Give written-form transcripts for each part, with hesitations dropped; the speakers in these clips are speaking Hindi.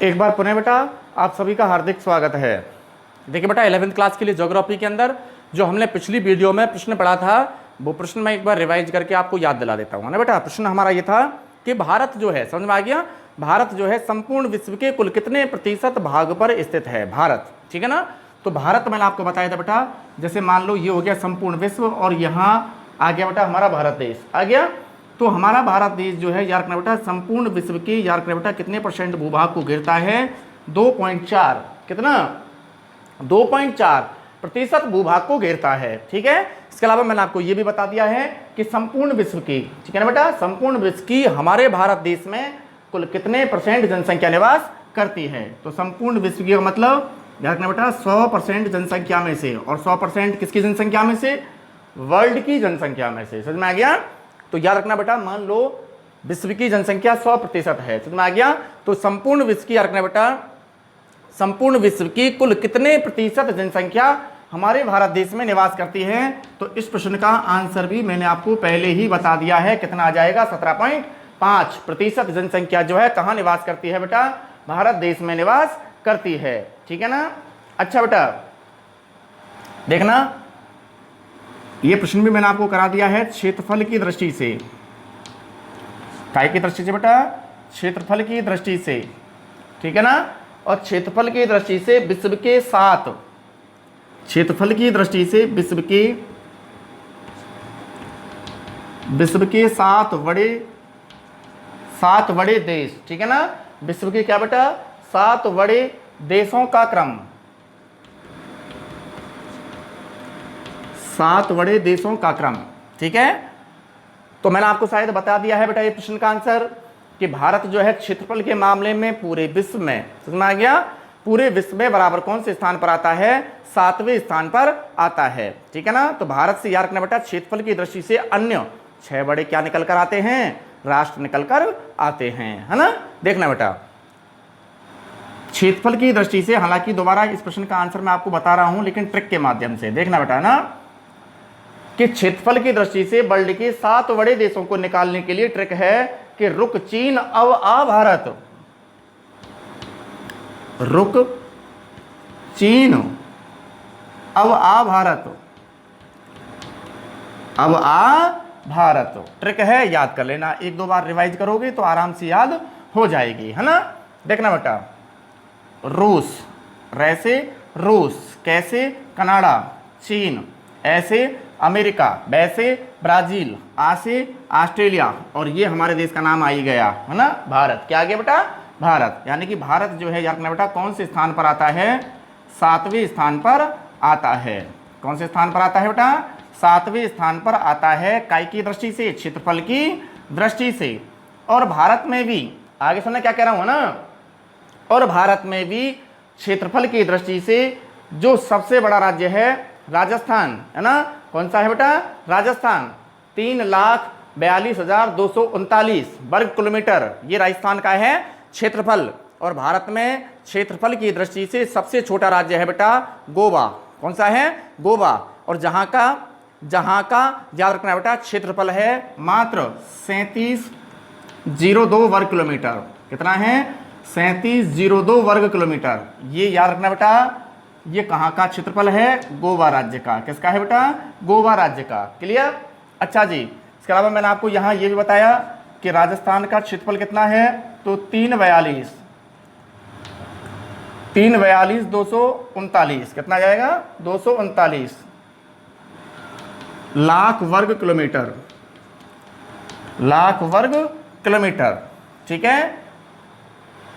एक बार पुनः बेटा आप सभी का हार्दिक स्वागत है। देखिए बेटा 11th क्लास के लिए ज्योग्राफी के अंदर जो हमने पिछली वीडियो में प्रश्न पढ़ा था वो प्रश्न मैं एक बार रिवाइज करके आपको याद दिला देता हूँ ना बेटा। प्रश्न हमारा ये था कि भारत जो है, समझ में आ गया, भारत जो है संपूर्ण विश्व के कुल कितने प्रतिशत भाग पर स्थित है भारत, ठीक है ना। तो भारत मैंने आपको बताया था बेटा, जैसे मान लो ये हो गया संपूर्ण विश्व और यहाँ आ गया बेटा हमारा भारत देश आ गया। तो हमारा भारत देश जो है याद रखना बेटा संपूर्ण विश्व के याद रखना बेटा कितने परसेंट भूभाग को घेरता है, 2.4, कितना 2.4% भूभाग को घेरता है, ठीक है। इसके अलावा मैंने आपको ये भी बता दिया है कि संपूर्ण विश्व की, ठीक है ना बेटा, संपूर्ण विश्व की हमारे भारत देश में कुल कितने परसेंट जनसंख्या निवास करती है। तो संपूर्ण विश्व की मतलब याद रखना बेटा 100% जनसंख्या में से, और 100% किसकी जनसंख्या में से, वर्ल्ड की जनसंख्या में से, समझ में आ गया। तो याद रखना बेटा मान लो विश्व की जनसंख्या 100% है, समझ में आ गया। तो संपूर्ण विश्व की याद रखना बेटा संपूर्ण विश्व की कुल कितने प्रतिशत जनसंख्या हमारे भारत देश में निवास करती है। तो इस प्रश्न का आंसर भी मैंने आपको पहले ही बता दिया है, कितना आ जाएगा 17.5% जनसंख्या जो है कहाँ निवास करती है बेटा, भारत देश में निवास करती है, ठीक है ना। अच्छा बेटा देखना ये प्रश्न भी मैंने आपको करा दिया है क्षेत्रफल की दृष्टि से, काय की दृष्टि से बेटा, क्षेत्रफल की दृष्टि से, ठीक है ना। और क्षेत्रफल की दृष्टि से विश्व के 7, क्षेत्रफल की दृष्टि से विश्व के 7 बड़े देश, ठीक है ना। विश्व के क्या बेटा 7 बड़े देशों का क्रम, 7 बड़े देशों का क्रम, ठीक है। तो मैंने आपको शायद बता दिया है बेटा ये प्रश्न का आंसर कि भारत जो है क्षेत्रफल के मामले में पूरे विश्व में, समझ में आ गया, पूरे विश्व में बराबर कौन से स्थान पर आता है, 7वें स्थान पर आता है, ठीक है ना। तो भारत से याद रखना बेटा क्षेत्रफल की दृष्टि से अन्य 6 बड़े क्या निकल कर आते हैं, राष्ट्र निकल कर आते हैं, है ना। देखना बेटा क्षेत्रफल की दृष्टि से, हालांकि दोबारा इस प्रश्न का आंसर मैं आपको बता रहा हूं लेकिन ट्रिक के माध्यम से, देखना बेटा ना कि क्षेत्रफल की दृष्टि से वर्ल्ड के 7 बड़े देशों को निकालने के लिए ट्रिक है कि रुक चीन अब आ भारत, रुक चीन अब आ भारत, अब आ भारत, ट्रिक है, याद कर लेना, 1-2 बार रिवाइज करोगे तो आराम से याद हो जाएगी, है ना। देखना बेटा रूस, रैसे रूस, कैसे कनाडा, चीन, ऐसे अमेरिका, वैसे ब्राजील, आसे ऑस्ट्रेलिया, और ये हमारे देश का नाम आ ही गया, है ना, भारत। क्या आ गया बेटा, भारत। यानी कि भारत जो है याद रखना बेटा कौन से स्थान पर आता है, 7वें स्थान पर आता है। कौन से स्थान पर आता है बेटा, 7वें स्थान पर आता है, काय की दृष्टि से, क्षेत्रफल की दृष्टि से। और भारत में भी, आगे सुनना क्या कह रहा हूं ना, और भारत में भी क्षेत्रफल की दृष्टि से जो सबसे बड़ा राज्य है राजस्थान, है ना। कौन सा है बेटा, राजस्थान, 3,42,239 वर्ग किलोमीटर ये राजस्थान का है क्षेत्रफल। और भारत में क्षेत्रफल की दृष्टि से सबसे छोटा राज्य है बेटा गोवा। कौन सा है, गोवा। और जहां का याद रखना बेटा क्षेत्रफल है मात्र 3702 वर्ग किलोमीटर, कितना है 3702 वर्ग किलोमीटर। ये याद रखना बेटा ये कहाँ का क्षेत्रफल है, गोवा राज्य का। किसका है बेटा, गोवा राज्य का, क्लियर। अच्छा जी, इसके अलावा मैंने आपको यहाँ ये भी बताया कि राजस्थान का क्षेत्रफल कितना है, तो 342,239, कितना जाएगा 239 लाख वर्ग किलोमीटर, लाख वर्ग किलोमीटर, ठीक है।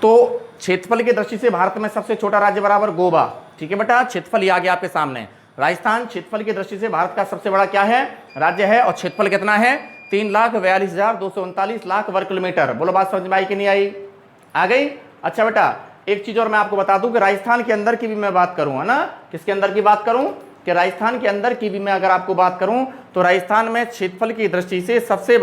तो क्षेत्रफल की दृष्टि से भारत में सबसे छोटा राज्य बराबर गोवा, ठीक है बेटा। क्षेत्रफल ये आ गया आपके सामने, राजस्थान क्षेत्रफल की दृष्टि से भारत का सबसे बड़ा क्या है, राज्य है, और क्षेत्रफल कितना है 3,42,239 लाख वर्ग किलोमीटर। बोलो बात समझ में आई कि नहीं आई, आ गई। अच्छा बेटा एक चीज और मैं आपको बता दूं कि राजस्थान के अंदर की भी मैं बात करूं, है ना, किसके अंदर की बात करूं, कि राजस्थान के अंदर की भी मैं अगर आपको बात करूं तो राजस्थान में क्षेत्रफल की दृष्टि से सबसे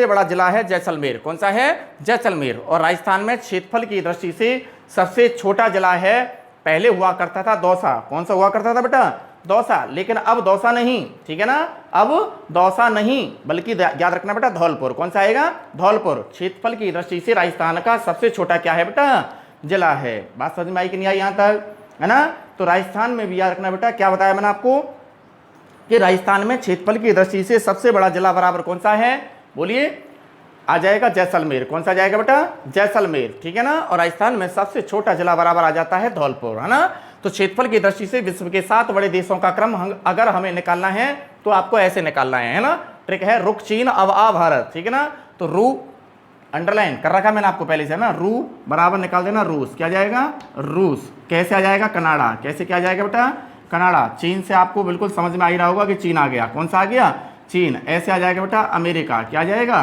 बड़ा जिला है जैसलमेर। कौन सा है, जैसलमेर। और राजस्थान में क्षेत्रफल की दृष्टि से सबसे छोटा जिला है, पहले हुआ करता था दौसा। कौन सा हुआ करता था बेटा, दौसा, लेकिन अब दौसा नहीं, ठीक है ना, अब दौसा नहीं बल्कि याद रखना बेटा धौलपुर। कौन सा आएगा, धौलपुर। क्षेत्रफल की दृष्टि से राजस्थान का सबसे छोटा क्या है बेटा, जिला है। बात समझ में आई कि नहीं आई यहाँ तक, है ना। तो राजस्थान में भी याद रखना बेटा, क्या बताया मैंने आपको कि राजस्थान में क्षेत्रफल की दृष्टि से सबसे बड़ा जिला बराबर कौन सा है, बोलिए, आ जाएगा जैसलमेर। कौन सा जाएगा बेटा, जैसलमेर, ठीक है ना। और राजस्थान में सबसे छोटा जिला बराबर आ जाता है धौलपुर, है ना। तो क्षेत्रफल की दृष्टि से विश्व के 7 बड़े देशों का क्रम अगर हमें निकालना है तो आपको ऐसे निकालना है ना। ट्रिक है, रुक चीन अब आ भारत, ठीक है ना। तो रू अंडरलाइन कर रखा मैंने आपको पहले से, है ना। रू बराबर निकाल देना रूस, क्या जाएगा, रूस। कैसे आ जाएगा, कनाडा। कैसे क्या जाएगा बेटा, कनाडा। चीन से आपको बिल्कुल समझ में आ ही रहा होगा कि चीन आ गया। कौन सा आ गया, चीन। ऐसे आ जाएगा बेटा अमेरिका, क्या जाएगा,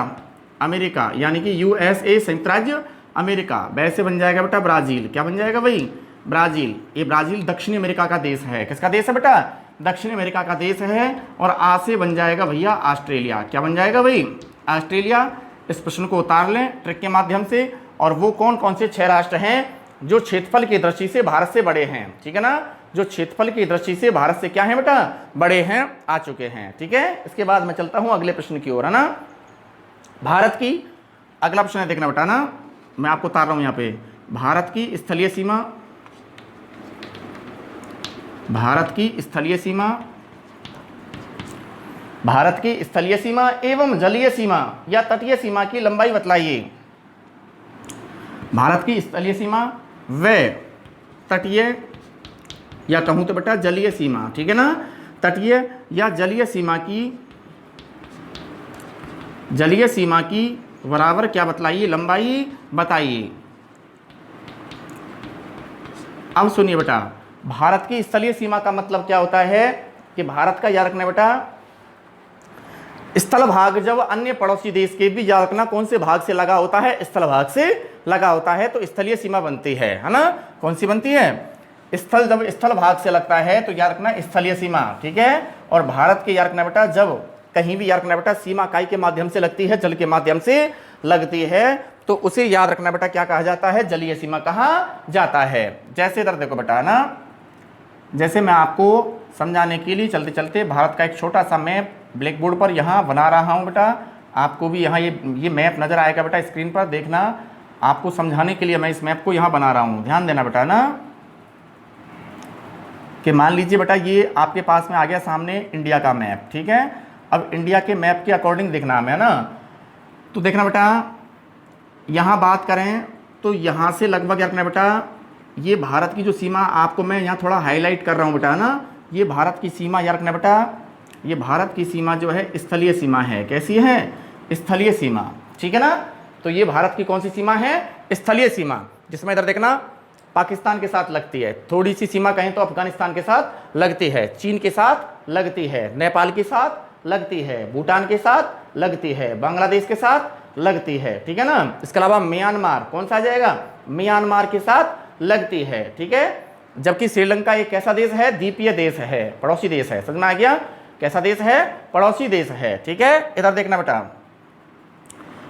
अमेरिका, यानी कि यूएसए, संयुक्त राज्य अमेरिका। वैसे बन जाएगा बेटा ब्राजील, क्या बन जाएगा भाई, ब्राजील। ये ब्राजील दक्षिणी अमेरिका का देश है। किसका देश है बेटा, दक्षिण अमेरिका का देश है। और आ से बन जाएगा भैया ऑस्ट्रेलिया, क्या बन जाएगा भाई, ऑस्ट्रेलिया। इस प्रश्न को उतार लें ट्रिक के माध्यम से। और वो कौन कौन से 6 राष्ट्र हैं जो क्षेत्रफल की दृष्टि से भारत से बड़े हैं, ठीक है ना, जो क्षेत्रफल की दृष्टि से भारत से क्या है बेटा, बड़े हैं, आ चुके हैं, ठीक है। इसके बाद मैं चलता हूं अगले प्रश्न की ओर, है ना। भारत की अगला प्रश्न है, देखना बेटा ना, मैं आपको उतार रहा हूं यहाँ पे। भारत की स्थलीय सीमा, भारत की स्थलीय सीमा, भारत की स्थलीय सीमा एवं जलीय सीमा या तटीय सीमा की लंबाई बतलाइए। भारत की स्थलीय सीमा व तटीय या कहूं तो बेटा जलीय सीमा, ठीक है ना। तटीय या जलीय सीमा की, जलीय सीमा की बराबर क्या बतलाइए, लंबाई बताइए। अब सुनिए बेटा, भारत की स्थलीय सीमा का मतलब क्या होता है कि भारत का याद रखना बेटा, स्थल भाग जब अन्य पड़ोसी देश के भी याद रखना कौन से भाग से लगा होता है, स्थल भाग से लगा होता है तो स्थलीय सीमा बनती है ना। कौन सी बनती है, स्थल, जब स्थल भाग से लगता है तो याद रखना स्थलीय सीमा, ठीक है। और भारत के याद रखना बेटा, जब कहीं भी याद रखना बेटा सीमा काई के माध्यम से लगती है, जल के माध्यम से लगती है, तो उसे याद रखना बेटा क्या कहा जाता है, जलीय सीमा कहा जाता है। जैसे इधर देखो बेटा ना, जैसे मैं आपको समझाने के लिए चलते चलते भारत का एक छोटा सा मैप ब्लैक बोर्ड पर यहाँ बना रहा हूँ बेटा। आपको भी यहाँ ये मैप नज़र आएगा बेटा स्क्रीन पर, देखना। आपको समझाने के लिए मैं इस मैप को यहाँ बना रहा हूँ, ध्यान देना बेटा ना। कि मान लीजिए बेटा ये आपके पास में आ गया सामने इंडिया का मैप, ठीक है। अब इंडिया के मैप के अकॉर्डिंग देखना हमें, है ना। तो देखना बेटा, यहाँ बात करें तो यहाँ से लगभग रखना बेटा, ये भारत की जो सीमा आपको मैं यहाँ थोड़ा हाईलाइट कर रहा हूँ बेटा ना, ये भारत की सीमा याद रखना बेटा, ये भारत की सीमा जो है स्थलीय सीमा है। कैसी है, स्थलीय सीमा, ठीक है ना। तो ये भारत की कौन सी सीमा है, स्थलीय सीमा, जिसमें इधर देखना पाकिस्तान के साथ लगती है, थोड़ी सी सीमा कहें तो अफगानिस्तान के साथ लगती है, चीन के साथ लगती है, नेपाल के साथ लगती है, भूटान के साथ लगती है, बांग्लादेश के साथ लगती है, ठीक है ना। इसके अलावा म्यांमार, कौन सा आ जाएगा, म्यांमार के साथ लगती है, ठीक है। जबकि श्रीलंका एक कैसा देश है, द्वीपीय देश है, पड़ोसी देश है, समझ में आ गया, कैसा देश है, पड़ोसी देश है, ठीक है। इधर देखना बेटा,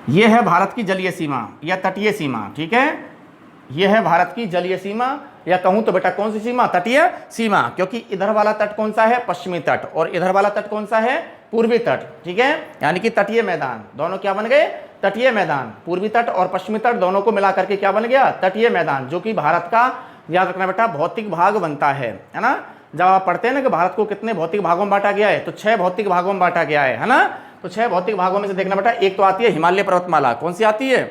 ये है भारत की जलीय सीमा या तटीय सीमा, ठीक है। ये है भारत की जलीय सीमा या कहूं तो बेटा कौन सी सीमा, तटीय सीमा, क्योंकि इधर वाला तट कौन सा है, पश्चिमी तट, और इधर वाला तट कौन सा है, पूर्वी तट, ठीक है। यानी कि तटीय मैदान, दोनों क्या बन गए, तटीय मैदान। पूर्वी तट और पश्चिमी तट दोनों को मिला करके क्या बन गया, तटीय मैदान, जो कि भारत का याद रखना बेटा भौतिक भाग बनता है ना। जब आप पढ़ते हैं ना कि भारत को कितने भौतिक भागों में बांटा गया है, तो 6 भौतिक भागों में बांटा गया है ना। तो 6 भौतिक भागों में से देखना बेटा, एक तो आती है हिमालय पर्वतमाला, कौन सी आती है,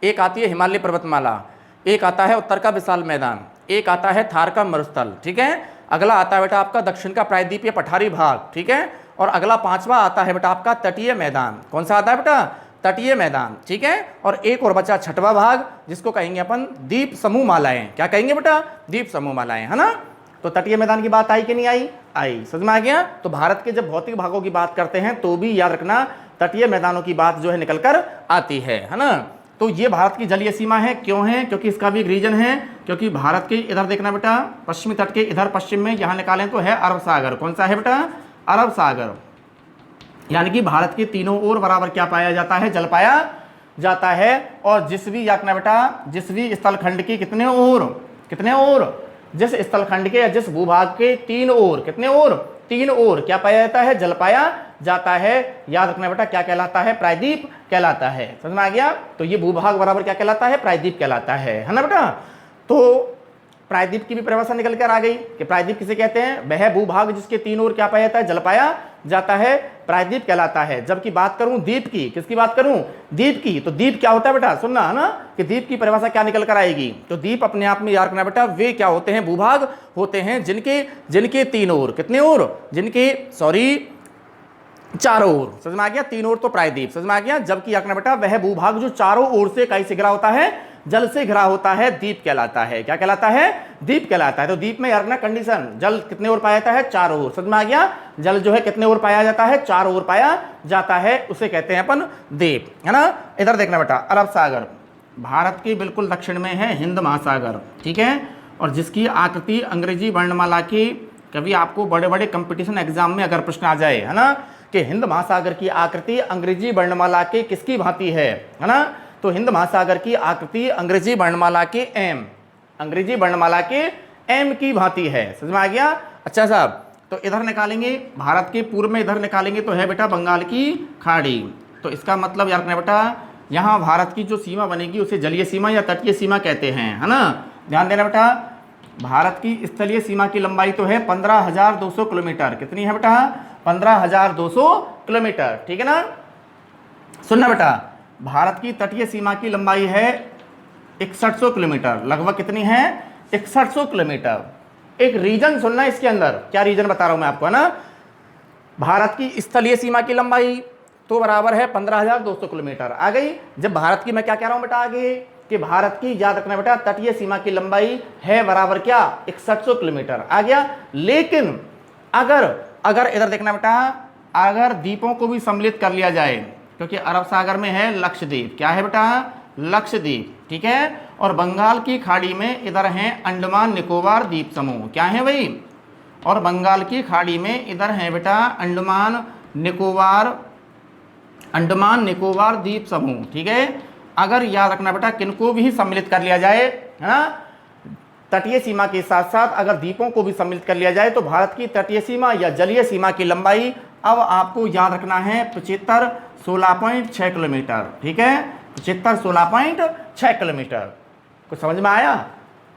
एक आती है हिमालय पर्वतमाला, एक आता है उत्तर का विशाल मैदान, एक आता है थार का मरुस्थल, ठीक है। अगला आता है बेटा आपका दक्षिण का प्रायद्वीपीय पठारी भाग, ठीक है। और अगला 5वां आता है बेटा आपका तटीय मैदान, कौन सा आता है बेटा, तटीय मैदान, ठीक है। और एक और बचा 6वां भाग, जिसको कहेंगे अपन द्वीप समूह मालाएं, क्या कहेंगे बेटा, द्वीप समूह मालाएं, है ना। तो तटीय मैदान की बात आई कि नहीं आई, आई, समझ में आ गया। तो भारत के जब भौतिक भागों की बात करते हैं तो भी याद रखना तटीय मैदानों की बात जो है निकल कर आती है ना। तो ये भारत की जलीय सीमा है, क्यों है, क्योंकि इसका भी एक रीजन है, क्योंकि भारत के इधर देखना बेटा पश्चिमी तट के इधर पश्चिम में यहाँ निकालें तो है अरब सागर, कौन सा है बेटा, अरब सागर। यानी कि भारत के तीनों ओर बराबर क्या पाया जाता है, जल पाया जाता है। और जिस भी याद रखना बेटा, जिस भी स्थल खंड की कितने ओर, जिस स्थल खंड के या जिस भूभाग के 3 ओर, कितने ओर, 3 ओर क्या पाया जाता है, जल पाया जाता है। याद रखना बेटा क्या कहलाता है, प्रायद्वीप कहलाता है, समझ में आ गया। तो ये भूभाग बराबर क्या कहलाता है, प्रायद्वीप कहलाता है ना बेटा। तो प्रायद्वीप की भी परिभाषा निकल कर आ गई कि प्रायद्वीप किसे कहते हैं, वह भूभाग जिसके तीन ओर क्या पाया जाता है, जल पाया जाता है, प्रायद्वीप कहलाता है। जबकि बात करूं द्वीप की, किसकी बात करूं, द्वीप की, तो द्वीप क्या होता है बेटा, सुनना है ना कि द्वीप की परिभाषा क्या निकल कर आएगी। तो द्वीप अपने आप में याद रखना बेटा, वे क्या होते हैं, भूभाग होते हैं जिनके तीन ओर, कितने ओर, चारों ओर, समझ में आ गया, तीन ओर तो प्रायद्वीप, समझ में आ गया। जबकि याद रखना बेटा, वह भूभाग जो चारों ओर से कहीं से घिरा होता है, जल से घिरा होता है, द्वीप कहलाता है। क्या कहलाता है, द्वीप कहलाता है। तो द्वीप में यार ना कंडीशन, जल कितने ओर पाया जाता है, चारों ओर, समझ में आ गया। जल जो है कितने ओर पाया जाता है, चारों ओर पाया जाता है, उसे कहते हैं अपन द्वीप, है ना। इधर देखना बेटा, अरब सागर भारत के बिल्कुल दक्षिण में है, हिंद महासागर, ठीक है, और जिसकी आकृति अंग्रेजी वर्णमाला की, कभी आपको बड़े बड़े कंपटीशन एग्जाम में अगर प्रश्न आ जाए, है ना, कि हिंद महासागर की आकृति अंग्रेजी वर्णमाला के किसकी भांति है ना, तो हिंद महासागर की आकृति अंग्रेजी वर्णमाला के एम की भांति है, समझ में आ गया। अच्छा साहब, तो इधर निकालेंगे, भारत के पूर्व में इधर निकालेंगे तो है बेटा बंगाल की खाड़ी। तो इसका मतलब याद रखना बेटा, यहाँ भारत की जो सीमा बनेगी उसे जलीय सीमा या तटीय सीमा कहते हैं, है ना। ध्यान देना बेटा, भारत की स्थलीय सीमा की लंबाई तो है 15,200 किलोमीटर। कितनी है बेटा, 15,200 किलोमीटर, ठीक है ना। सुनना बेटा, भारत की तटीय सीमा की लंबाई है 6100 किलोमीटर, लगभग कितनी है, 6100 किलोमीटर। एक रीजन सुनना इसके अंदर, क्या रीजन बता रहा हूं मैं आपको, है ना। भारत की स्थलीय सीमा की लंबाई तो बराबर है 15,200 किलोमीटर आ गई। जब भारत की मैं क्या कह रहा हूं बेटा आगे, कि भारत की, याद रखना बेटा, तटीय सीमा की लंबाई है बराबर क्या, 6100 किलोमीटर आ गया। लेकिन अगर इधर देखना बेटा, अगर द्वीपों को भी सम्मिलित कर लिया जाए, क्योंकि अरब सागर में है लक्षद्वीप, क्या है बेटा, लक्षद्वीप, ठीक है, और बंगाल की खाड़ी में इधर हैं अंडमान निकोबार द्वीप समूह, क्या है भाई, और बंगाल की खाड़ी में इधर है बेटा अंडमान निकोबार द्वीप समूह, ठीक है। अगर याद रखना बेटा, किनको भी सम्मिलित कर लिया जाए, है ना, तटीय सीमा के साथ साथ अगर द्वीपों को भी सम्मिलित कर लिया जाए, तो भारत की तटीय सीमा या जलीय सीमा की लंबाई अब आपको याद रखना है 75-16.6 किलोमीटर, ठीक है, 75-16.6 किलोमीटर। कुछ समझ में आया,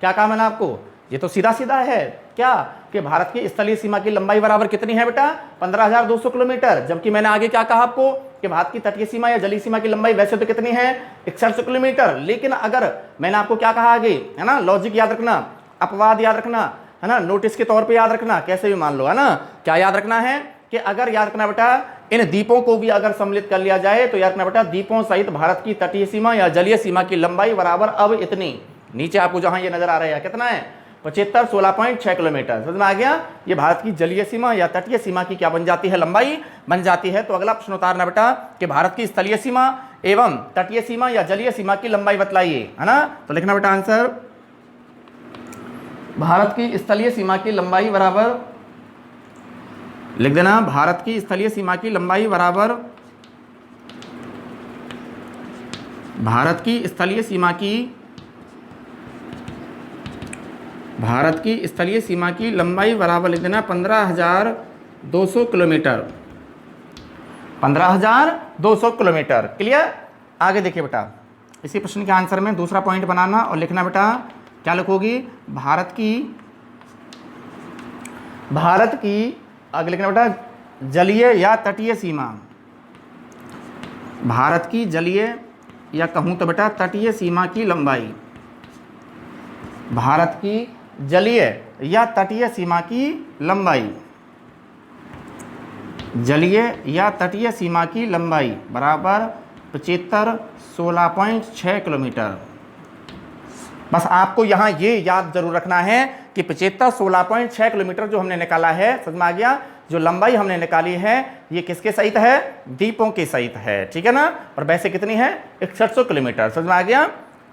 क्या कहा मैंने आपको, ये तो सीधा सीधा है क्या, कि भारत की स्थलीय सीमा की लंबाई बराबर कितनी है बेटा, 15,200 किलोमीटर। जबकि मैंने आगे क्या कहा आपको, कि भारत की तटीय सीमा या जलीय सीमा की लंबाई वैसे तो कितनी है, 6100 किलोमीटर। लेकिन अगर मैंने आपको क्या कहा आगे, है ना, लॉजिक याद रखना, अपवाद याद रखना, है ना, नोटिस के तौर पे याद रखना, कैसे भी मान लो, है ना, क्या याद रखना है, कि अगर याद रखना बेटा, इन द्वीपों को भी अगर सम्मिलित कर लिया जाए, तो याद रखना बेटा, द्वीपों सहित भारत की तटीय सीमा या जलीय सीमा की लंबाई बराबर अब इतनी, नीचे आपको जहां ये नजर आ रहा है कितना है, 75-16.6 किलोमीटर, समझ में आ गया। ये भारत की जलीय सीमा या तटीय सीमा की क्या बन जाती है, लंबाई बन जाती है। तो अगला प्रश्न उतारना बेटा, कि भारत की स्थलीय सीमा एवं तटीय सीमा या जलीय सीमा की लंबाई बतलाइए, है ना। तो लिखना बेटा आंसर, भारत की स्थलीय सीमा की लंबाई बराबर, लिख देना, भारत की स्थलीय सीमा की लंबाई बराबर, भारत की स्थलीय सीमा की लंबाई बराबर लिख देना 15,200 किलोमीटर, 15,200 किलोमीटर। क्लियर। आगे देखिए बेटा, इसी प्रश्न के आंसर में दूसरा पॉइंट बनाना और लिखना बेटा, क्या लिखोगी, भारत की आगे लिखना बेटा, जलीय या तटीय सीमा, भारत की जलीय या कहूं तो बेटा तटीय सीमा की लंबाई, भारत की जलीय या तटीय सीमा की लंबाई, जलीय या तटीय सीमा की लंबाई बराबर 75-16.6 किलोमीटर। बस आपको यहाँ ये याद जरूर रखना है कि 75-16.6 किलोमीटर जो हमने निकाला है, समझ में आ गया, जो लंबाई हमने निकाली है ये किसके सहित है, द्वीपों के सहित है, ठीक है ना। और वैसे कितनी है, 6100 किलोमीटर, समझ में आ गया।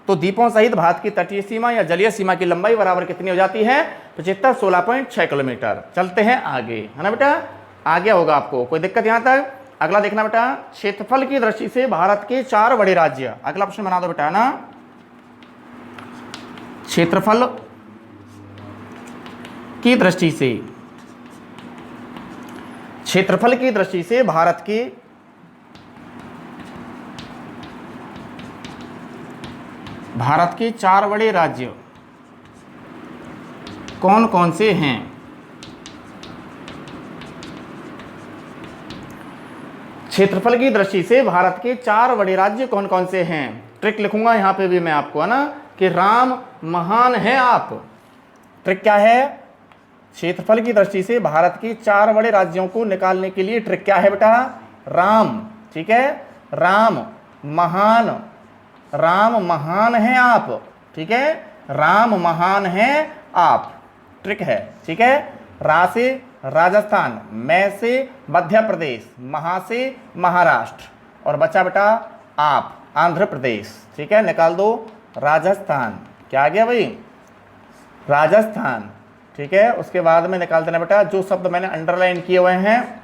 तो द्वीपों सहित भारत की तटीय सीमा या जलीय सीमा की लंबाई बराबर कितनी हो जाती है, 75-16.6 किलोमीटर। चलते हैं आगे, है ना बेटा, आगे होगा आपको कोई दिक्कत यहाँ तक। अगला देखना बेटा, क्षेत्रफल की दृष्टि से भारत के 4 बड़े राज्य, अगला प्रश्न बना दो बेटा, ना, क्षेत्रफल की दृष्टि से भारत के 4 बड़े राज्य, कौन कौन से हैं? क्षेत्रफल की दृष्टि से भारत के 4 बड़े राज्य कौन कौन से हैं? ट्रिक लिखूंगा यहाँ पे भी मैं आपको, है ना, कि राम महान है आप। ट्रिक क्या है? क्षेत्रफल की दृष्टि से भारत के 4 बड़े राज्यों को निकालने के लिए ट्रिक क्या है बेटा? राम। ठीक है, राम महान है आप। ठीक है, राम महान है आप, ट्रिक है। ठीक है, रा से राजस्थान, मैं से मध्य प्रदेश, महा से महाराष्ट्र, और बचा बेटा आप, आंध्र प्रदेश। ठीक है, निकाल दो राजस्थान। क्या आ गया भाई? राजस्थान। ठीक है, उसके बाद में निकाल देना बेटा जो शब्द मैंने अंडरलाइन किए हुए हैं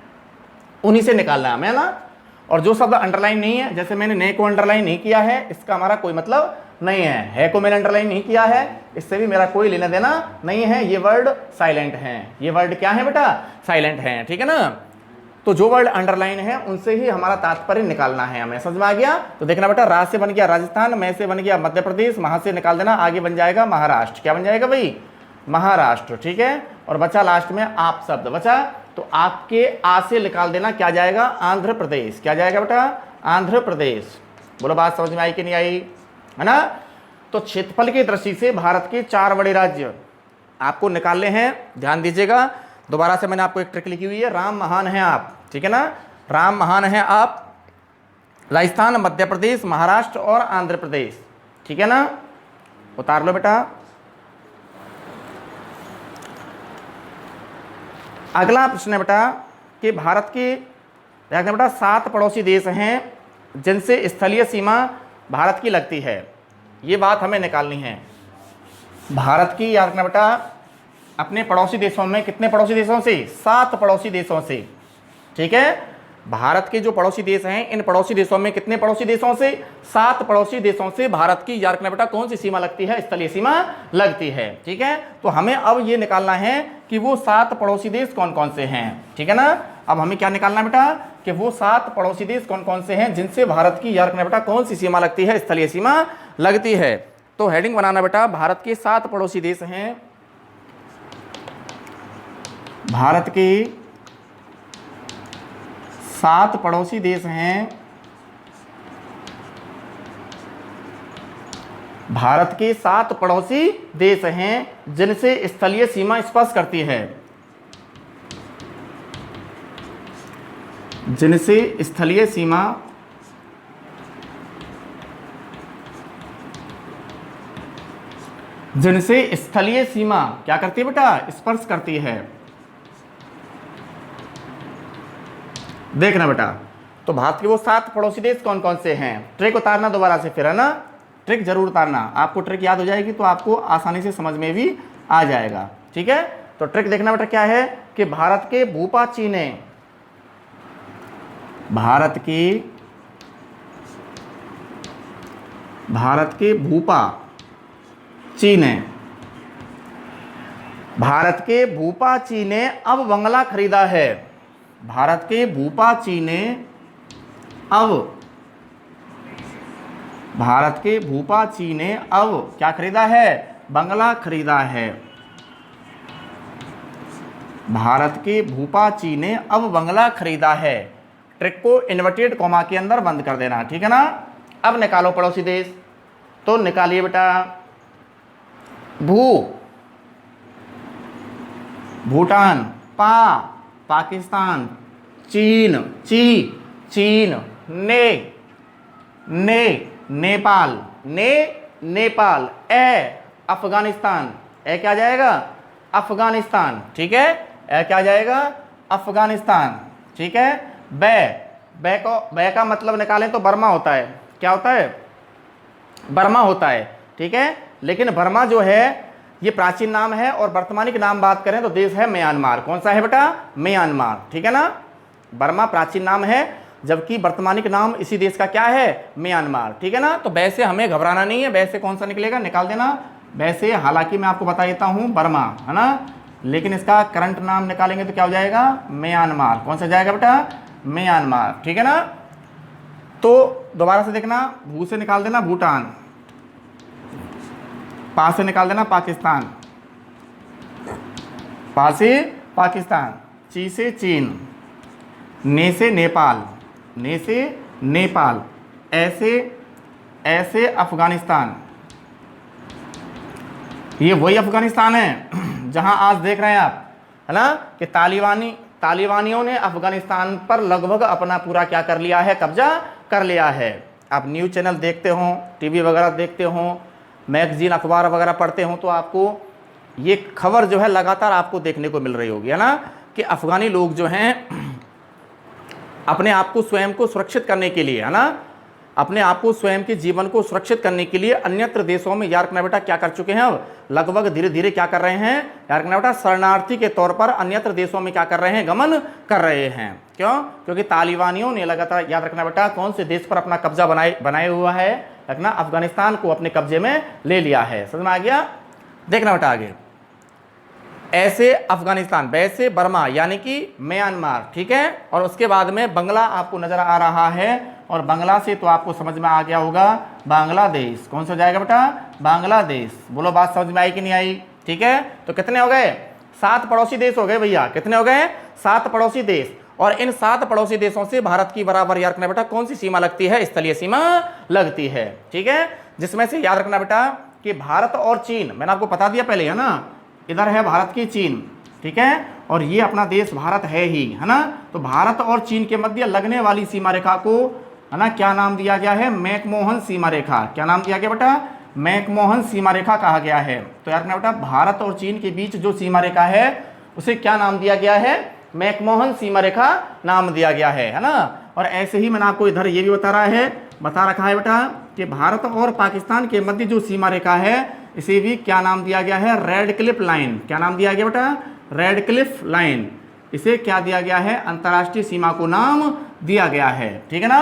उन्हीं से निकालना है हमें ना। और जो शब्द अंडरलाइन नहीं है, जैसे मैंने ने को अंडरलाइन नहीं किया है, इसका हमारा कोई मतलब नहीं है को मैंने अंडरलाइन नहीं किया है, इससे भी मेरा कोई लेना देना नहीं है। ये वर्ड साइलेंट हैं, ये वर्ड क्या है बेटा? साइलेंट हैं। ठीक है ना, तो जो वर्ड अंडरलाइन है उनसे ही हमारा तात्पर्य निकालना है हमें। समझ में आ गया? तो देखना बेटा, रा से बन गया राजस्थान, मैं से बन गया मध्य प्रदेश, महा से निकाल देना, आगे बन जाएगा महाराष्ट्र। क्या बन जाएगा भाई? महाराष्ट्र। ठीक है, और बचा लास्ट में आप शब्द बचा, तो आपके आ से निकाल देना, क्या जाएगा? आंध्र प्रदेश। क्या जाएगा बेटा? आंध्र प्रदेश। बोलो बात समझ में आई कि नहीं आई? है ना। तो क्षेत्रफल की दृष्टि से भारत के 4 बड़े राज्य आपको निकालने हैं, ध्यान दीजिएगा। दोबारा से मैंने आपको एक ट्रिक लिखी हुई है, राम महान है आप। ठीक है ना, राम महान है आप, राजस्थान, मध्य प्रदेश, महाराष्ट्र और आंध्र प्रदेश। ठीक है ना, उतार लो बेटा। अगला प्रश्न है बेटा कि भारत के बेटा 7 पड़ोसी देश हैं जिनसे स्थलीय सीमा भारत की लगती है। ये बात हमें निकालनी है। भारत की याद रखना बेटा, अपने पड़ोसी देशों में कितने पड़ोसी देशों से? 7 पड़ोसी देशों से। ठीक है, भारत के जो पड़ोसी देश हैं, इन पड़ोसी देशों में कितने पड़ोसी देशों से? 7 पड़ोसी देशों से भारत की याद रखना बेटा कौन सी सीमा लगती है? स्थलीय सीमा लगती है। ठीक है, तो हमें अब ये निकालना है कि वो 7 पड़ोसी देश कौन कौन से हैं। ठीक है ना, अब हमें क्या निकालना बेटा कि वो 7 पड़ोसी देश कौन कौन से हैं जिनसे भारत की याद रखना बेटा कौन सी सीमा लगती है? स्थलीय सीमा लगती है। तो हेडिंग बनाना बेटा, भारत के 7 पड़ोसी देश हैं, भारत के 7 पड़ोसी देश हैं, भारत के 7 पड़ोसी देश हैं जिनसे स्थलीय सीमा स्पर्श करती है, जिनसे स्थलीय सीमा क्या करती है बेटा? स्पर्श करती है। देखना बेटा, तो भारत के वो 7 पड़ोसी देश कौन कौन से हैं? ट्रिक उतारना दोबारा से फिर, है ना, ट्रिक जरूर उतारना। आपको ट्रिक याद हो जाएगी तो आपको आसानी से समझ में भी आ जाएगा। ठीक है, तो ट्रिक देखना बेटा क्या है कि भारत के भूपा चीने, भारत के भूपा चीने अब बंगला खरीदा है। भारत के भूपा चीने अब क्या खरीदा है? बंगला खरीदा है। भारत के भूपा चीने अब बंगला खरीदा है। ट्रिक को इन्वर्टेड कॉमा के अंदर बंद कर देना। ठीक है ना। अब निकालो पड़ोसी देश, तो निकालिए बेटा, भूटान, पाकिस्तान, चीन, नेपाल, अफगानिस्तान, क्या जाएगा? अफगानिस्तान। ठीक है, क्या जाएगा? अफगानिस्तान। ठीक है, बै का मतलब निकालें तो बर्मा होता है। क्या होता है? बर्मा होता है। ठीक है, लेकिन बर्मा जो है ये प्राचीन नाम है, और वर्तमानिक नाम बात करें तो देश है म्यांमार। कौन सा है बेटा? म्यांमार। ठीक है ना, बर्मा प्राचीन नाम है, जबकि वर्तमानिक नाम इसी देश का क्या है? म्यांमार। ठीक है ना, तो वैसे हमें घबराना नहीं है, वैसे कौन सा निकलेगा निकाल देना। वैसे हालांकि मैं आपको बता देता हूँ बर्मा, है ना, लेकिन इसका करंट नाम निकालेंगे तो क्या हो जाएगा? म्यांमार। कौन सा जाएगा बेटा? म्यांमार। ठीक है ना, तो दोबारा से देखना, भू से निकाल देना भूटान, पा से निकाल देना पाकिस्तान, पा से पाकिस्तान, ची से चीन, ने से नेपाल, ने से नेपाल, ऐसे ऐसे अफगानिस्तान। ये वही अफगानिस्तान है जहां आज देख रहे हैं आप, है ना, कि तालिबानियों ने अफगानिस्तान पर लगभग अपना पूरा क्या कर लिया है, कब्जा कर लिया है। आप न्यूज़ चैनल देखते हो, टीवी वगैरह देखते हो, मैगजीन अखबार वगैरह पढ़ते हो, तो आपको ये खबर जो है लगातार आपको देखने को मिल रही होगी, है ना, कि अफगानी लोग जो हैं अपने आप को स्वयं को सुरक्षित करने के लिए, है ना, अपने आप को स्वयं के जीवन को सुरक्षित करने के लिए अन्यत्र देशों में यार बेटा क्या कर चुके हैं, अब लगभग धीरे धीरे क्या कर रहे हैं यार बेटा, शरणार्थी के तौर पर अन्यत्र देशों में क्या कर रहे हैं, गमन कर रहे हैं। क्यों? क्योंकि तालिबानियों ने लगातार, याद रखना बेटा, कौन से देश पर अपना कब्जा बनाए हुआ है, रखना, अफगानिस्तान को अपने कब्जे में ले लिया है। समझ में आ गया? देखना बेटा आगे, ऐसे अफगानिस्तान, वैसे बर्मा यानी कि म्यांमार, ठीक है, और उसके बाद में बंगला आपको नजर आ रहा है, और बांग्ला से तो आपको समझ में आ गया होगा बांग्लादेश। कौन सा हो जाएगा बेटा? बांग्लादेश। बोलो बात समझ में आई कि नहीं आई? ठीक है, तो कितने हो गए? 7 पड़ोसी देश हो गए भैया। कितने हो गए? 7 पड़ोसी देश। और इन 7 पड़ोसी देशों से भारत की बराबर याद रखना बेटा कौन सी सीमा लगती है? स्थलीय सीमा लगती है। ठीक है, जिसमें से याद रखना बेटा कि भारत और चीन, मैंने आपको बता दिया पहले, है ना, इधर है भारत की चीन, ठीक है, और ये अपना देश भारत है ही, है ना। तो भारत और चीन के मध्य लगने वाली सीमा रेखा को, है ना, क्या नाम दिया गया है? मैकमोहन सीमा रेखा। क्या नाम दिया गया बेटा? मैकमोहन सीमा रेखा कहा गया है। तो यार बेटा भारत और चीन के बीच जो सीमा रेखा है उसे क्या नाम दिया गया है? मैकमोहन सीमा रेखा नाम दिया गया है ना। और ऐसे ही मैंने आपको इधर ये भी बता रखा है बेटा कि भारत और पाकिस्तान के मध्य जो सीमा रेखा है इसे भी क्या नाम दिया गया है? Red Cliff line. क्या नाम दिया गया बेटा? Red Cliff line. इसे क्या दिया गया है? अंतर्राष्ट्रीय सीमा को नाम दिया गया है। ठीक है ना।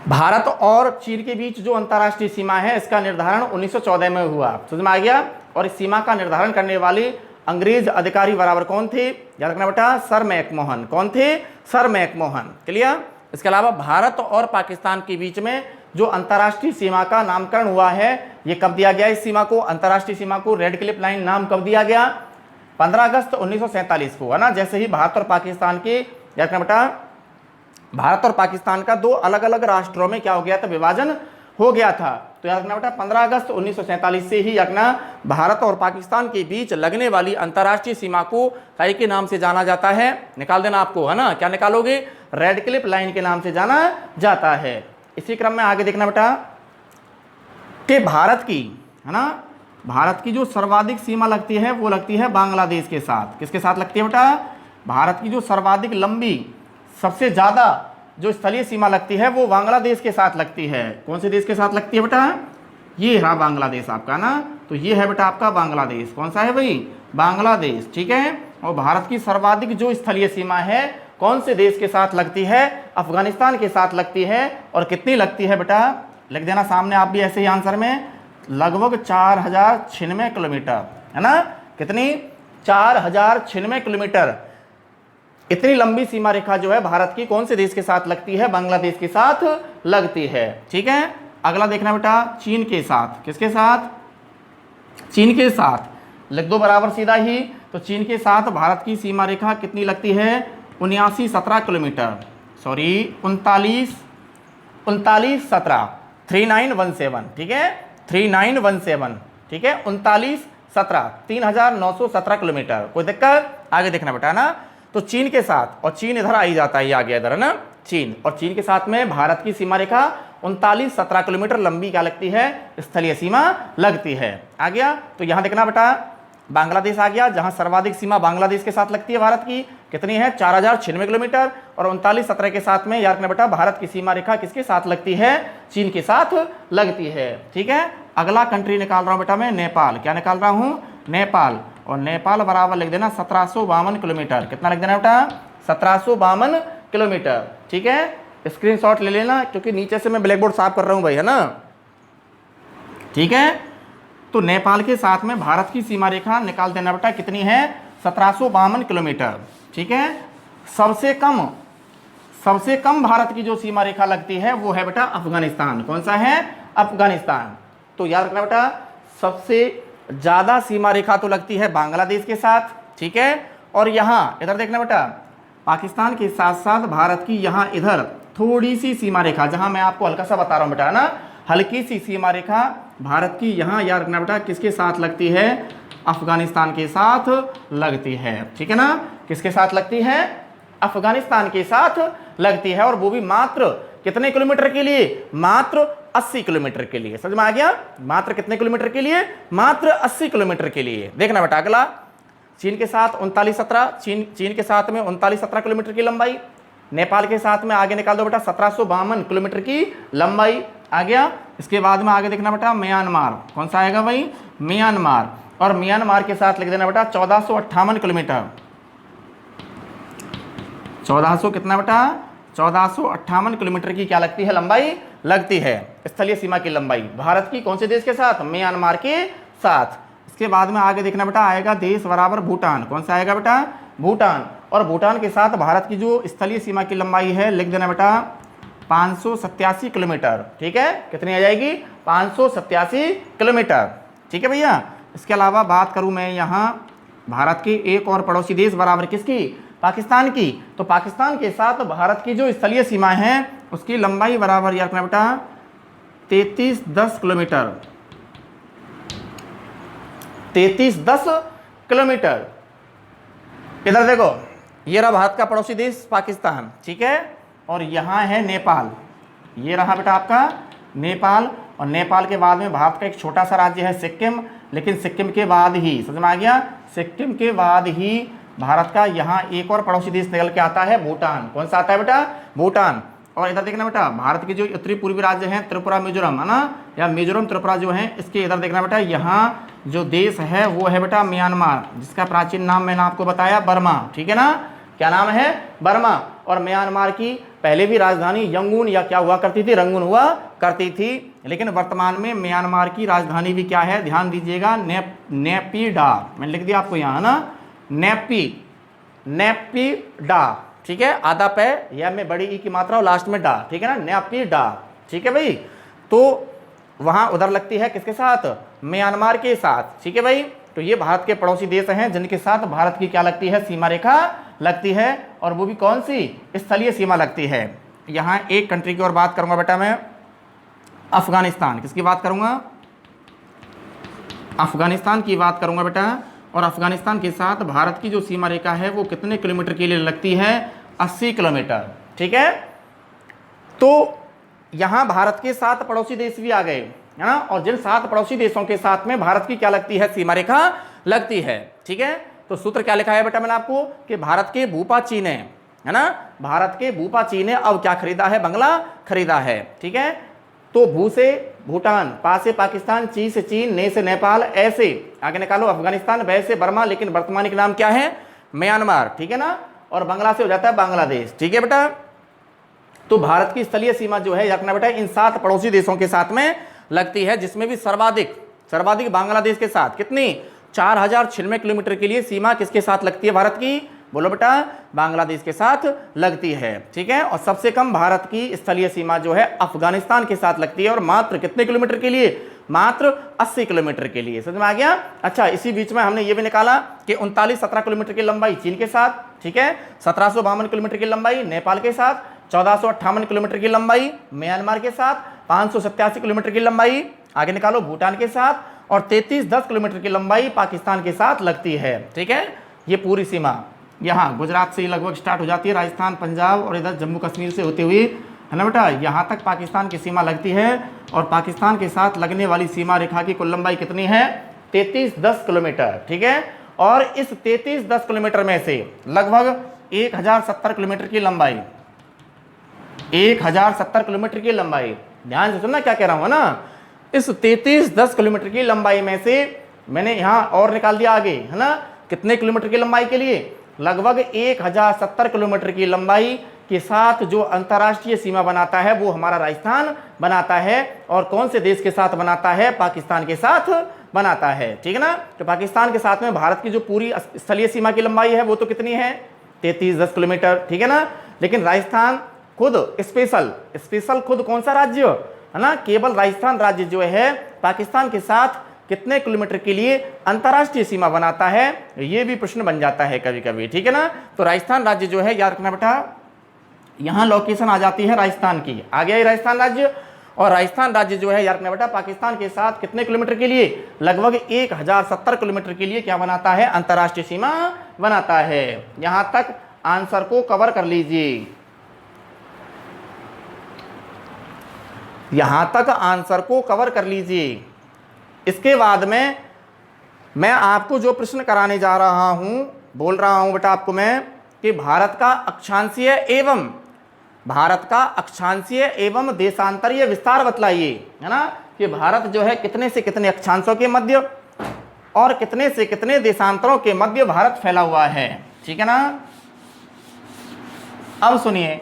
भारत और चीन के बीच जो अंतर्राष्ट्रीय सीमा है इसका निर्धारण 1914 में हुआ। समझ में आ गया? और इस सीमा का निर्धारण करने वाले अंग्रेज अधिकारी बराबर कौन थे? याद रखना बेटा, सर मैकमोहन। कौन थे? Sir McMahon. क्लियर? इसके अलावा भारत और पाकिस्तान के बीच में जो अंतर्राष्ट्रीय सीमा का नामकरण हुआ है ये कब दिया गया? इस सीमा को, अंतर्राष्ट्रीय सीमा को रेड क्लिफ लाइन नाम कब दिया गया? 15 अगस्त 1947 को, है ना। जैसे ही भारत और पाकिस्तान के, याद रखना बेटा, भारत और पाकिस्तान का 2 अलग अलग राष्ट्रों में क्या हो गया था? विभाजन हो गया था। तो याद रखना बेटा 15 अगस्त 1947 से ही रखना भारत और पाकिस्तान के बीच लगने वाली अंतर्राष्ट्रीय सीमा को कई के नाम से जाना जाता है। निकाल देना आपको, है ना। क्या निकालोगे? रेड क्लिफ लाइन के नाम से जाना जाता है। इसी क्रम में आगे देखना बेटा कि भारत की, है ना, भारत की जो सर्वाधिक सीमा लगती है वो लगती है बांग्लादेश के साथ। किसके साथ लगती है बेटा? भारत की जो सर्वाधिक लंबी, सबसे ज्यादा जो स्थलीय सीमा लगती है वो बांग्लादेश के साथ लगती है। कौन से देश के साथ लगती है बेटा? ये रहा बांग्लादेश आपका ना। तो ये है बेटा आपका बांग्लादेश। कौन सा है भाई? बांग्लादेश। ठीक है। और भारत की सर्वाधिक जो स्थलीय सीमा है कौन से देश के साथ लगती है? अफगानिस्तान के साथ लगती है। और कितनी लगती है बेटा? लिख देना सामने आप भी ऐसे ही आंसर में, लगभग 4096 किलोमीटर, है ना। कितनी? 4096 किलोमीटर। इतनी लंबी सीमा रेखा जो है भारत की कौन से देश के साथ लगती है? बांग्लादेश के साथ लगती है। ठीक है। अगला देखना बेटा चीन के साथ। किसके साथ? चीन के साथ। लिख दो बराबर सीधा ही। तो चीन के साथ भारत की सीमा रेखा कितनी लगती है? 7917 किलोमीटर, सॉरी 3917, 3917। ठीक है, 3917। ठीक है, 3917, 3917 किलोमीटर। कोई दिक्कत? आगे देखना बेटा ना। तो चीन के साथ, और चीन इधर आ ही जाता है, ये आ गया इधर, है ना, चीन। और चीन के साथ में भारत की सीमा रेखा 3917 किलोमीटर लंबी क्या लगती है? स्थलीय सीमा लगती है। आ गया? तो यहां देखना बेटा बांग्लादेश आ गया, जहां सर्वाधिक सीमा बांग्लादेश के साथ लगती है भारत की। कितनी है? 4096 किलोमीटर। और 3917 के साथ में याद रखना बेटा भारत की सीमा रेखा किसके साथ लगती है? चीन के साथ लगती है। ठीक है। अगला कंट्री निकाल रहा हूं बेटा मैं, नेपाल। क्या निकाल रहा हूं? नेपाल। और नेपाल बराबर लिख देना 1752 किलोमीटर। कितना लिख देना बेटा? 1752 किलोमीटर। ठीक है, स्क्रीनशॉट ले लेना क्योंकि नीचे से मैं ब्लैक बोर्ड साफ कर रहा हूं भाई, है ना। ठीक है। तो नेपाल के साथ में भारत की सीमा रेखा निकाल देना बेटा कितनी है? 1752 किलोमीटर। ठीक है। सबसे कम भारत की जो सीमा रेखा लगती है वो है बेटा अफगानिस्तान। कौन सा है? अफगानिस्तान। तो याद रखना बेटा सबसे ज्यादा सीमा रेखा तो लगती है बांग्लादेश के साथ, ठीक है। और यहाँ इधर देखना बेटा, पाकिस्तान के साथ साथ भारत की यहाँ इधर थोड़ी सी सीमा रेखा, जहाँ मैं आपको हल्का सा बता रहा हूँ बेटा, है ना, हल्की सी सीमा रेखा भारत की यहाँ याद रखना बेटा किसके साथ लगती है, अफगानिस्तान के साथ लगती है, ठीक है ना। किसके साथ लगती है, अफगानिस्तान के साथ लगती है। और वो भी मात्र कितने किलोमीटर के लिए, मात्र 80 किलोमीटर के लिए। समझ में आ गया, मात्र कितने किलोमीटर के लिए, मात्र 80 किलोमीटर के लिए। देखना बेटा अगला, चीन के साथ 39-17, चीन के साथ में 39-17 किलोमीटर की लंबाई, नेपाल के साथ में आगे निकाल दो बेटा 1752 किलोमीटर की लंबाई आ गया। इसके बाद में आगे देखना बेटा म्यांमार, कौन सा आएगा भाई, म्यांमार। और म्यांमार के साथ लिख देना बेटा 1458 किलोमीटर, 1400 कितना बेटा, 1458 किलोमीटर की क्या लगती है, लंबाई लगती है, स्थलीय सीमा की लंबाई भारत की कौन से देश के साथ, म्यांमार के साथ। इसके बाद में आगे देखना बेटा आएगा देश बराबर भूटान, कौन सा आएगा बेटा, भूटान। और भूटान के साथ भारत की जो स्थलीय सीमा की लंबाई है लिख देना बेटा 587 किलोमीटर, ठीक है। कितनी आ जाएगी, 587 किलोमीटर, ठीक है भैया। इसके अलावा बात करूं मैं यहाँ भारत के एक और पड़ोसी देश बराबर किसकी, पाकिस्तान की। तो पाकिस्तान के साथ भारत की जो स्थलीय सीमा है उसकी लंबाई बराबर याद रखना बेटा 3310 किलोमीटर, 3310 किलोमीटर। इधर देखो, ये रहा भारत का पड़ोसी देश पाकिस्तान, ठीक है। और यहाँ है नेपाल, ये रहा बेटा आपका नेपाल। और नेपाल के बाद में भारत का एक छोटा सा राज्य है सिक्किम, लेकिन सिक्किम के बाद ही, समझ में आ गया, सिक्किम के बाद ही भारत का यहाँ एक और पड़ोसी देश निकल के आता है भूटान। कौन सा आता है बेटा, भूटान। और इधर देखना बेटा भारत के जो उत्तरी पूर्वी राज्य हैं त्रिपुरा मिजोरम, है ना, या मिजोरम त्रिपुरा जो है, इसके इधर देखना बेटा यहाँ जो देश है वो है बेटा म्यांमार, जिसका प्राचीन नाम मैंने आपको बताया बर्मा, ठीक है ना, क्या नाम है, बर्मा। और म्यांमार की पहले भी राजधानी यंगून या क्या हुआ करती थी, रंगून हुआ करती थी, लेकिन वर्तमान में म्यांमार की राजधानी भी क्या है, ध्यान दीजिएगा, नेपिडा। मैंने लिख दिया आपको यहाँ ना, नेपिडा, ठीक है, आधा पे या में बड़ी ई की मात्रा और लास्ट में डा, ठीक है ना, नेपिडा, ठीक है भाई। तो वहां उधर लगती है किसके साथ, म्यांमार के साथ, ठीक है भाई। तो ये भारत के पड़ोसी देश हैं जिनके साथ भारत की क्या लगती है, सीमा रेखा लगती है, और वो भी कौन सी, स्थलीय सीमा लगती है। यहाँ एक कंट्री की और बात करूंगा बेटा मैं, अफगानिस्तान। किसकी बात करूंगा, अफगानिस्तान की बात करूंगा बेटा। और अफगानिस्तान के साथ भारत की जो सीमा रेखा है वो कितने किलोमीटर के लिए लगती है, 80 किलोमीटर, ठीक है। तो यहाँ भारत के 7 पड़ोसी देश भी आ गए, है ना। और जिन 7 पड़ोसी देशों के साथ में भारत की क्या लगती है, सीमा रेखा लगती है, ठीक है। तो सूत्र क्या लिखा है बेटा मैंने आपको, कि भारत के भूपा चीन है ना, भारत के भूपा चीन ने अब क्या खरीदा है, बंगला खरीदा है, ठीक है। तो भू से भूटान, पा से पाकिस्तान, ची से चीन, ने से नेपाल, ऐसे आगे निकालो अफगानिस्तान, बै से बर्मा, लेकिन वर्तमान के नाम क्या है, म्यांमार, ठीक है ना। और बंगला से हो जाता है बांग्लादेश, ठीक है बेटा। तो भारत की स्थलीय सीमा जो है रखना बेटा इन 7 पड़ोसी देशों के साथ में लगती है, जिसमें भी सर्वाधिक बांग्लादेश के साथ कितनी, 4096 किलोमीटर के लिए सीमा किसके साथ लगती है, भारत की, बोलो बेटा, बांग्लादेश के साथ लगती है, ठीक है। और सबसे कम भारत की स्थलीय सीमा जो है अफगानिस्तान के साथ लगती है, और मात्र कितने किलोमीटर के लिए, मात्र 80 किलोमीटर के लिए। समझ में आ गया। अच्छा, इसी बीच में हमने ये भी निकाला कि 39-17 किलोमीटर की लंबाई चीन के साथ, ठीक है, 1752 किलोमीटर की लंबाई नेपाल के साथ, 1458 किलोमीटर की लंबाई म्यांमार के साथ, 587 किलोमीटर की लंबाई आगे निकालो भूटान के साथ, और 3310 किलोमीटर की लंबाई पाकिस्तान के साथ लगती है, ठीक है। ये पूरी सीमा यहाँ गुजरात से लगभग स्टार्ट हो जाती है, राजस्थान, पंजाब और इधर जम्मू कश्मीर से होती हुई, है ना बेटा, यहाँ तक पाकिस्तान की सीमा लगती है। और पाकिस्तान के साथ लगने वाली सीमा रेखा की कुल लंबाई कितनी है, 3310 किलोमीटर, ठीक है। और इस 3310 किलोमीटर में से लगभग 1070 किलोमीटर की लंबाई, 1070 किलोमीटर की लंबाई, ध्यान से सुनना क्या कह रहा हूँ ना, इस 3310 किलोमीटर की लंबाई में से मैंने यहाँ और निकाल दिया आगे, है ना, कितने किलोमीटर की लंबाई के लिए, लगभग 1070 किलोमीटर की लंबाई के साथ जो अंतर्राष्ट्रीय सीमा बनाता है वो हमारा राजस्थान बनाता है। और कौन से देश के साथ बनाता है, पाकिस्तान के साथ बनाता है, ठीक है ना। तो पाकिस्तान के साथ में भारत की जो पूरी स्थलीय सीमा की लंबाई है वो तो कितनी है, 3310 किलोमीटर, ठीक है ना। लेकिन राजस्थान खुद स्पेशल खुद कौन सा राज्य, है ना, केवल राजस्थान राज्य जो है पाकिस्तान के साथ कितने किलोमीटर के लिए अंतर्राष्ट्रीय सीमा बनाता है, ये भी प्रश्न बन जाता है कभी कभी, ठीक है ना। तो राजस्थान राज्य जो है याद रखना बेटा, यहां लोकेशन आ जाती है राजस्थान की, आ गया ये राजस्थान राज्य। और राजस्थान राज्य जो है याद रखना बेटा पाकिस्तान के साथ कितने किलोमीटर के लिए, लगभग 1070 किलोमीटर के लिए क्या बनाता है, अंतर्राष्ट्रीय सीमा बनाता है। यहां तक आंसर को कवर कर लीजिए, यहां तक आंसर को कवर कर लीजिए। इसके बाद में मैं आपको जो प्रश्न कराने जा रहा हूं, बोल रहा हूं बेटा आपको मैं कि भारत का अक्षांशीय एवं देशांतरीय विस्तार बतलाइए, है ना, कि भारत जो है कितने से कितने अक्षांशों के मध्य और कितने से कितने देशांतरों के मध्य भारत फैला हुआ है, ठीक है ना। अब सुनिए,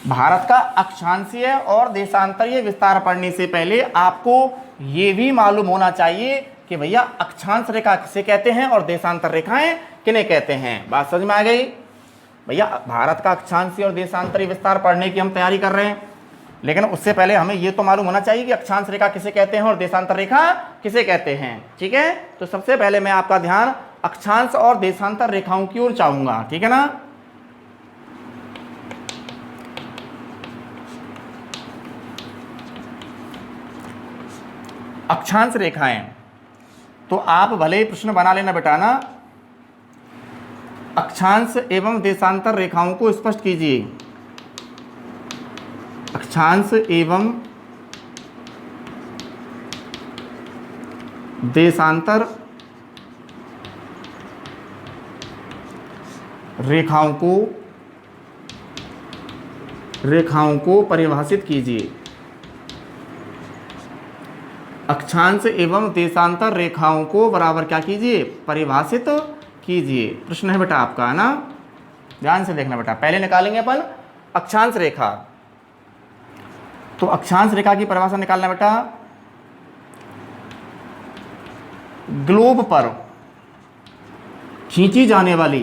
भारत का अक्षांशीय और देशांतरीय विस्तार पढ़ने से पहले आपको यह भी मालूम होना चाहिए कि भैया अक्षांश रेखा किसे कहते हैं और देशांतर रेखाएं किन्हें कहते हैं। बात समझ में आ गई भैया। भारत का अक्षांशीय और देशांतरीय विस्तार पढ़ने की हम तैयारी कर रहे हैं, लेकिन उससे पहले हमें यह तो मालूम होना चाहिए कि अक्षांश रेखा किसे कहते हैं और देशांतर रेखा किसे कहते हैं, ठीक है। तो सबसे पहले मैं आपका ध्यान अक्षांश और देशांतर रेखाओं की ओर चाहूंगा, ठीक है ना। अक्षांश रेखाएं, तो आप भले ही प्रश्न बना लेना बेटा ना, अक्षांश एवं देशांतर रेखाओं को स्पष्ट कीजिए। अक्षांश एवं देशांतर रेखाओं को परिभाषित कीजिए। अक्षांश एवं देशांतर रेखाओं को बराबर क्या कीजिए, परिभाषित कीजिए। प्रश्न है बेटा आपका, है ना, ध्यान से देखना बेटा। पहले निकालेंगे अपन अक्षांश रेखा। तो अक्षांश रेखा की परिभाषा निकालना बेटा, ग्लोब पर खींची जाने वाली,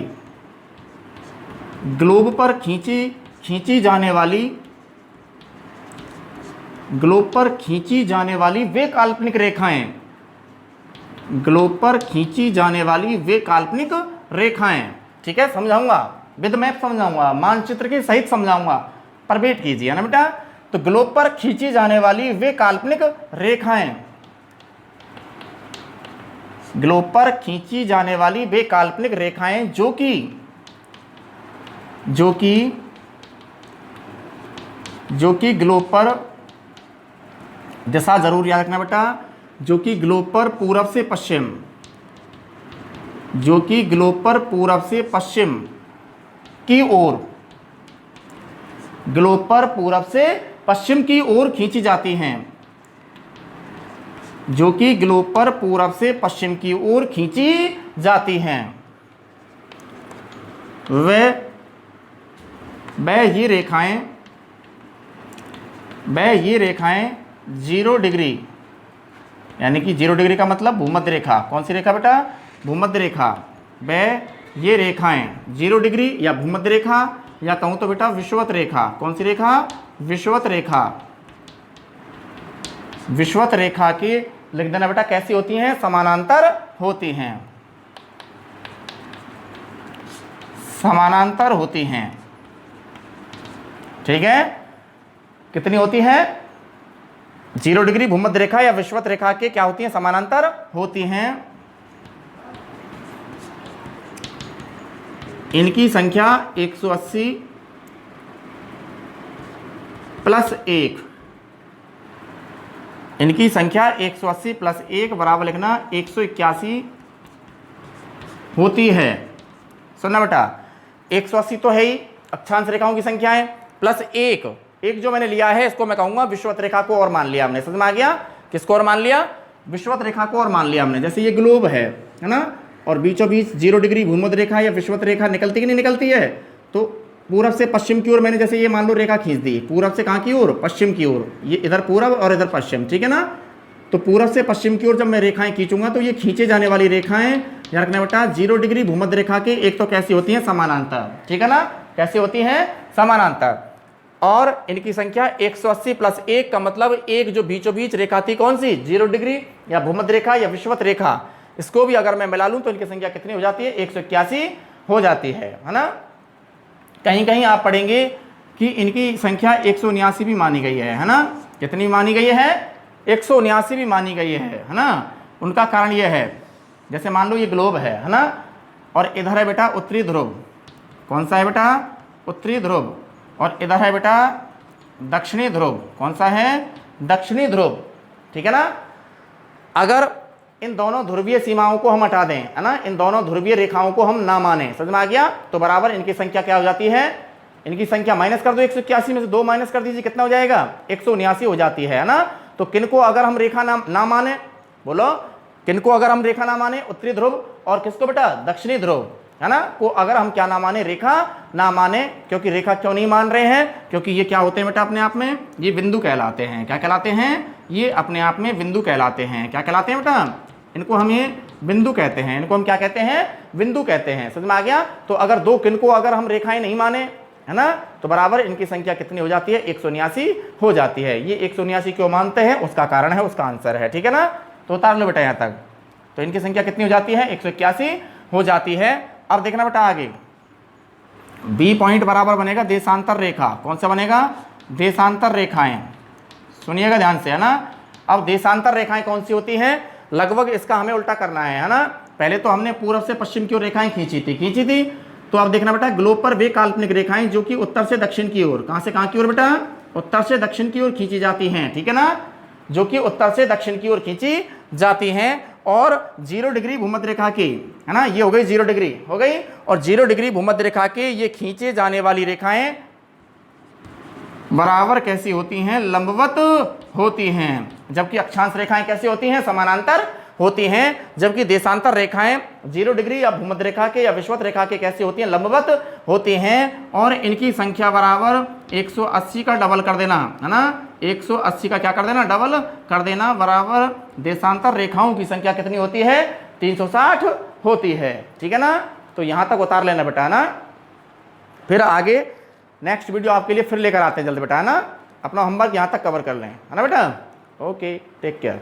ग्लोब पर खींची जाने वाली, ग्लोब पर खींची जाने वाली वे काल्पनिक रेखाएं, ग्लोब पर खींची जाने वाली वे काल्पनिक रेखाएं, ठीक है। समझाऊंगा, विद मैप समझाऊंगा, मानचित्र के सहित समझाऊंगा, पर वेट कीजिए ना बेटा। तो ग्लोब पर खींची जाने वाली वे काल्पनिक रेखाएं, ग्लोब पर खींची जाने वाली वे काल्पनिक रेखाएं जो कि ग्लोब पर, दिशा जरूर याद रखना बेटा, जो कि ग्लोब पर पूरब से पश्चिम, जो कि ग्लोब पर पूरब से पश्चिम की ओर, ग्लोब पर पूरब से पश्चिम की ओर खींची जाती हैं, जो कि ग्लोब पर पूरब से पश्चिम की ओर खींची जाती हैं। वह ये रेखाएं 0 डिग्री, यानी कि 0 डिग्री का मतलब भूमध्य रेखा। कौन सी रेखा बेटा, भूमध्य रेखा। वह ये रेखाएं 0 डिग्री या भूमध्य रेखा, या कहूं तो बेटा विषुवत रेखा। कौन सी रेखा, विषुवत रेखा। विषुवत रेखा की लिख देना बेटा कैसी होती हैं, समानांतर होती हैं, समानांतर होती हैं, ठीक है। कितनी होती है, 0 डिग्री भूमध्य रेखा या विषुवत रेखा के क्या होती हैं, समानांतर होती हैं। इनकी संख्या 180 प्लस 1, इनकी संख्या 180 प्लस 1 बराबर लिखना 181 होती है। सुनना बेटा, 180 तो है ही अक्षांश रेखाओं की संख्या है, प्लस 1 जो मैंने लिया है इसको मैं कहूंगा विषुवत रेखा को और मान लिया हमने। समझ में आ गया, किसको और मान लिया, विषुवत रेखा को और मान लिया हमने। जैसे ये ग्लोब है ना, और बीचों बीच 0 डिग्री भूमध्य रेखा या विषुवत रेखा निकलती कि नहीं निकलती है, तो पूरब से पश्चिम की ओर मैंने जैसे ये मान लो रेखा खींच दी, पूरब से कहाँ की ओर, पश्चिम की ओर, ये इधर पूरब और इधर पश्चिम, ठीक है ना। तो पूरब से पश्चिम की ओर जब मैं रेखाएं खींचूंगा तो ये खींचे जाने वाली रेखाएं याद रखना बेटा 0 डिग्री भूमध्य रेखा के एक तो कैसी होती हैं, समानांतर, ठीक है ना। कैसी होती हैं, समानांतर। और इनकी संख्या 180 प्लस 1 का मतलब एक जो बीचों बीच रेखा थी कौन सी, 0 डिग्री या भूमध्य रेखा या विषुवत रेखा, इसको भी अगर मैं मिला लूं तो इनकी संख्या कितनी हो जाती है, 181 हो जाती है ना। कहीं कहीं आप पढ़ेंगे कि इनकी संख्या 179 भी मानी गई है ना। कितनी मानी गई है, 179 भी मानी गई है ना। उनका कारण यह है, जैसे मान लो ये ग्लोब है ना, और इधर है बेटा उत्तरी ध्रुव, कौन सा है बेटा, उत्तरी ध्रुव, और इधर है बेटा दक्षिणी ध्रुव, कौन सा है, दक्षिणी ध्रुव, ठीक है ना। अगर इन दोनों ध्रुवीय सीमाओं को हम हटा दें है ना, इन दोनों ध्रुवीय रेखाओं को हम ना माने, समझ में आ गया, तो बराबर इनकी संख्या क्या हो जाती है, इनकी संख्या माइनस कर दो 181 में से 2 माइनस कर दीजिए, कितना हो जाएगा, 179 हो जाती है ना। तो किनको अगर हम रेखा ना माने, बोलो किनको अगर हम रेखा ना माने, उत्तरी ध्रुव और किसको बेटा, दक्षिणी ध्रुव है ना, को अगर हम क्या ना माने, रेखा ना माने। क्योंकि रेखा क्यों नहीं मान रहे हैं, क्योंकि ये क्या होते हैं बेटा अपने आप में, ये बिंदु कहलाते हैं। क्या कहलाते हैं, ये अपने आप में बिंदु कहलाते हैं। क्या कहलाते हैं बेटा, इनको हम ये बिंदु कहते हैं, इनको हम क्या कहते हैं, बिंदु कहते हैं, समझ में आ गया। तो अगर दो किनको अगर हम रेखाएं नहीं माने है ना, तो बराबर इनकी संख्या कितनी हो जाती है, 179 हो जाती है। ये 179 क्यों मानते हैं, उसका कारण है, उसका आंसर है, ठीक है ना। तो उतार लो बेटा यहाँ तक। तो इनकी संख्या कितनी हो जाती है, 181 हो जाती है। अब देखना बेटा आगे, बी पॉइंट बराबर बनेगा देशांतर रेखा, कौन सा बनेगा, देशांतर रेखाएं, सुनिएगा ध्यान से है ना। अब देशांतर रेखाएं कौन सी होती हैं, लगभग इसका हमें उल्टा करना है ना। पहले तो हमने पूर्व से पश्चिम की ओर रेखाएं खींची थी। तो अब देखना बेटा, ग्लोब पर वे काल्पनिक रेखाएं जो कि उत्तर से दक्षिण की ओर, कहां से कहां की ओर बेटा, उत्तर से दक्षिण की ओर खींची जाती हैं, ठीक है ना, जो कि उत्तर से दक्षिण की ओर खींची जाती हैं और 0 डिग्री भूमध्य रेखा की है ना, ये हो गई 0 डिग्री हो गई, और 0 डिग्री भूमध्य रेखा के ये खींचे जाने वाली रेखाएं बराबर कैसी होती हैं, लंबवत होती हैं। जबकि अक्षांश रेखाएं कैसी होती हैं, समानांतर होती हैं। जबकि देशांतर रेखाएं 0 डिग्री या भूमध्य रेखा के या विषुवत रेखा के कैसी होती हैं, लंबवत होती हैं। और इनकी संख्या बराबर 180 का डबल कर देना है ना, 180 का क्या कर देना, डबल कर देना, बराबर देशांतर रेखाओं की संख्या कितनी होती है, 360 होती है, ठीक है ना। तो यहाँ तक उतार लेना बेटा है ना। फिर आगे नेक्स्ट वीडियो आपके लिए फिर लेकर आते हैं जल्द बेटा है ना। अपना होमवर्क यहाँ तक कवर कर लें है ना बेटा। Okay, take care.